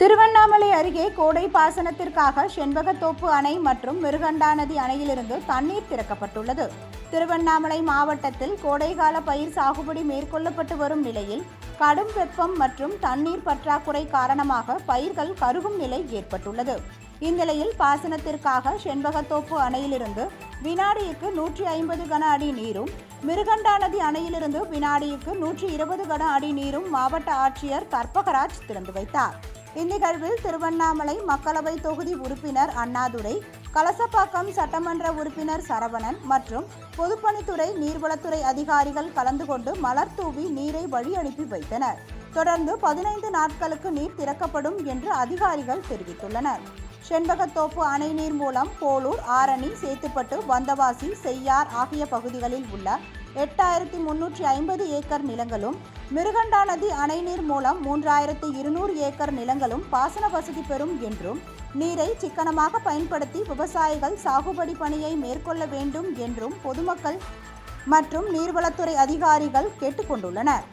திருவண்ணாமலை அருகே கோடை பாசனத்திற்காக செண்பகத்தோப்பு அணை மற்றும் மிருகண்டாநதி அணையிலிருந்து தண்ணீர் திறக்கப்பட்டுள்ளது. திருவண்ணாமலை மாவட்டத்தில் கோடைகால பயிர் சாகுபடி மேற்கொள்ளப்பட்டு வரும் நிலையில் கடும் வெப்பம் மற்றும் தண்ணீர் பற்றாக்குறை காரணமாக பயிர்கள் கருகும் நிலை ஏற்பட்டுள்ளது. இந்நிலையில் பாசனத்திற்காக செண்பகத்தோப்பு அணையிலிருந்து வினாடிக்கு 150 கன அடி நீரும், மிருகண்டாநதி அணையிலிருந்து வினாடிக்கு 120 கன அடி நீரும் மாவட்ட ஆட்சியர் கற்பகராஜ் திறந்து வைத்தார். இந்நிகழ்வில் திருவண்ணாமலை மக்களவை தொகுதி உறுப்பினர் அண்ணாதுரை, கலசப்பாக்கம் சட்டமன்ற உறுப்பினர் சரவணன் மற்றும் பொதுப்பணித்துறை நீர்வளத்துறை அதிகாரிகள் கலந்து கொண்டு மலர் தூவி நீரை வழி அனுப்பி வைத்தனர். தொடர்ந்து 15 நாட்களுக்கு நீர் திறக்கப்படும் என்று அதிகாரிகள் தெரிவித்துள்ளனர். செண்பகத்தோப்பு அணை நீர் மூலம் போலூர், ஆரணி, சேத்துப்பட்டு, வந்தவாசி, செய்யார் ஆகிய பகுதிகளில் உள்ள 8350 ஏக்கர் நிலங்களும், மிருகண்டாநதி அணை நீர் மூலம் 3200 ஏக்கர் நிலங்களும் பாசன வசதி பெறும் என்றும், நீரை சிக்கனமாக பயன்படுத்தி விவசாயிகள் சாகுபடி பணியை மேற்கொள்ள வேண்டும் என்றும் பொதுமக்கள் மற்றும் நீர்வளத்துறை அதிகாரிகள் கேட்டுக்கொண்டுள்ளனர்.